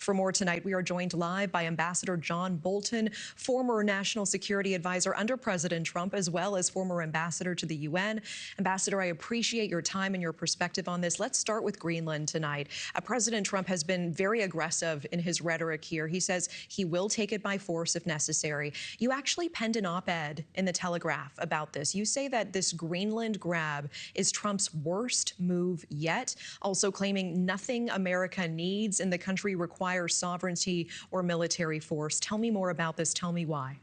For more tonight, we are joined live by Ambassador John Bolton, former National Security Advisor under President Trump, as well as former ambassador to the UN. Ambassador, I appreciate your time and your perspective on this. Let's start with Greenland tonight. President Trump has been very aggressive in his rhetoric here. He says he will take it by force if necessary. You actually penned an op-ed in the Telegraph about this. You say that this Greenland grab is Trump's worst move yet, also claiming nothing America needs in the country requires sovereignty or military force. Tell me more about this. Tell me why.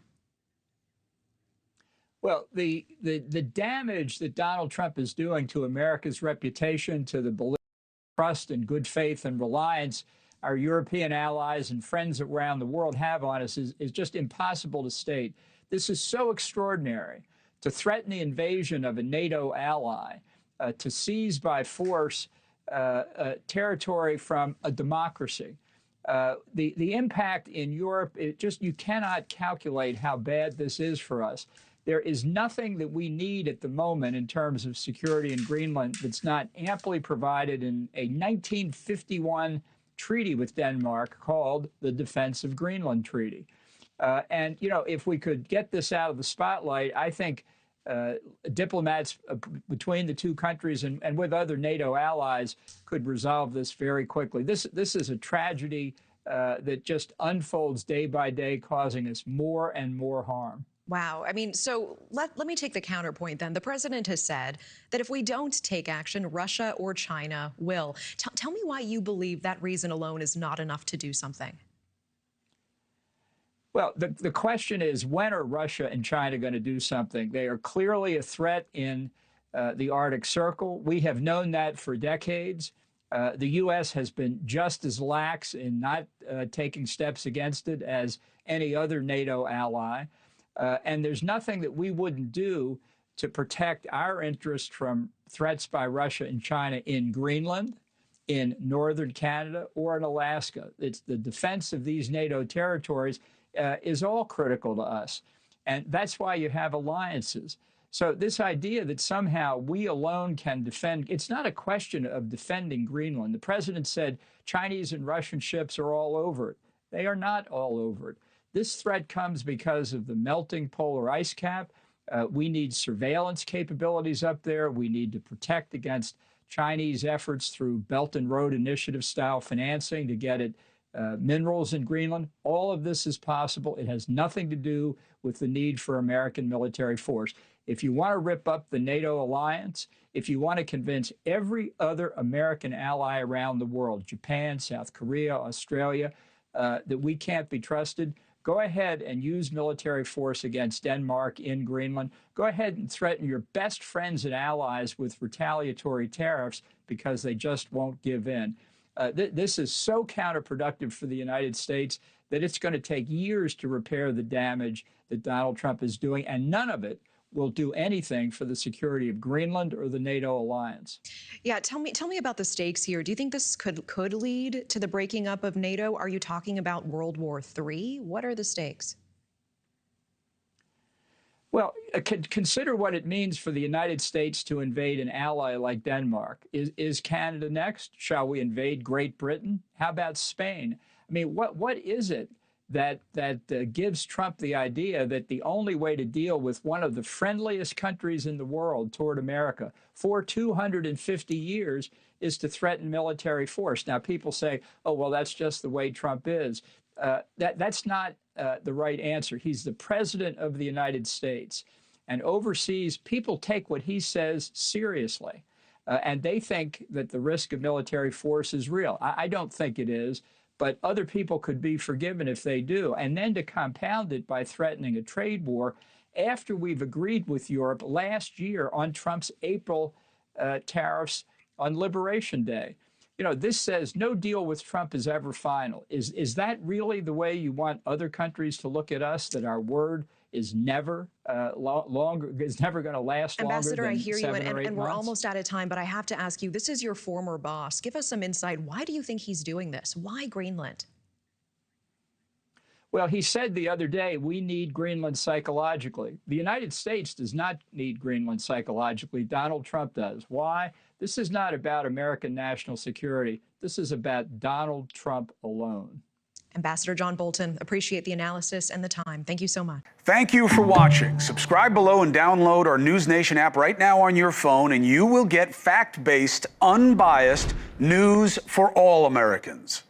Well, the damage that Donald Trump is doing to America's reputation, to the belief, trust, and good faith and reliance our European allies and friends around the world have on us is just impossible to state. This is so extraordinary. To threaten the invasion of a NATO ally, to seize by force territory from a democracy. The impact in Europe, you cannot calculate how bad this is for us. There is nothing that we need at the moment in terms of security in Greenland that's not amply provided in a 1951 treaty with Denmark called the Defense of Greenland Treaty. And, you know, if we could get this out of the spotlight, I think diplomats between the two countries and with other NATO allies could resolve this very quickly. This is a tragedy that just unfolds day by day, causing us more and more harm. Wow. I mean, so let me take the counterpoint then. The president has said that if we don't take action, Russia or China will. Tell me why you believe that reason alone is not enough to do something. Well, the question is, when are Russia and China going to do something? They are clearly a threat in the Arctic Circle. We have known that for decades. The U.S. has been just as lax in not taking steps against it as any other NATO ally. And there's nothing that we wouldn't do to protect our interest from threats by Russia and China in Greenland, in northern Canada, or in Alaska. It's the defense of these NATO territories is all critical to us. And that's why you have alliances. So this idea that somehow we alone can defend, it's not a question of defending Greenland. The president said Chinese and Russian ships are all over it. They are not all over it. This threat comes because of the melting polar ice cap. We need surveillance capabilities up there. We need to protect against Chinese efforts through Belt and Road Initiative style financing to get at minerals in Greenland. All of this is possible. It has nothing to do with the need for American military force. If you want to rip up the NATO alliance, if you want to convince every other American ally around the world, Japan, South Korea, Australia, that we can't be trusted, go ahead and use military force against Denmark in Greenland. Go ahead and threaten your best friends and allies with retaliatory tariffs because they just won't give in. This is so counterproductive for the United States that it's going to take years to repair the damage that Donald Trump is doing, and none of it will do anything for the security of Greenland or the NATO alliance. Yeah, tell me about the stakes here. Do you think this could lead to the breaking up of NATO? Are you talking about World War III? What are the stakes? Well, consider what it means for the United States to invade an ally like Denmark. Is Canada next? Shall we invade Great Britain? How about Spain? I mean, what is it that gives Trump the idea that the only way to deal with one of the friendliest countries in the world toward America for 250 years is to threaten military force? Now, people say, oh, well, that's just the way Trump is. That's not the right answer. He's the president of the United States. And overseas, people take what he says seriously. And they think that the risk of military force is real. I don't think it is. But other people could be forgiven if they do. And then to compound it by threatening a trade war after we've agreed with Europe last year on Trump's April tariffs on Liberation Day. You know, this says no deal with Trump is ever final. Is that really the way you want other countries to look at us, that our word is never is never going to last longer than 7 or 8 months? Ambassador, I hear you, and we're almost out of time, but I have to ask you, this is your former boss. Give us some insight. Why do you think he's doing this? Why Greenland? Well, he said the other day, we need Greenland psychologically. The United States does not need Greenland psychologically. Donald Trump does. Why? This is not about American national security. This is about Donald Trump alone. Ambassador John Bolton, appreciate the analysis and the time. Thank you so much. Thank you for watching. Subscribe below and download our NewsNation app right now on your phone, and you will get fact-based, unbiased news for all Americans.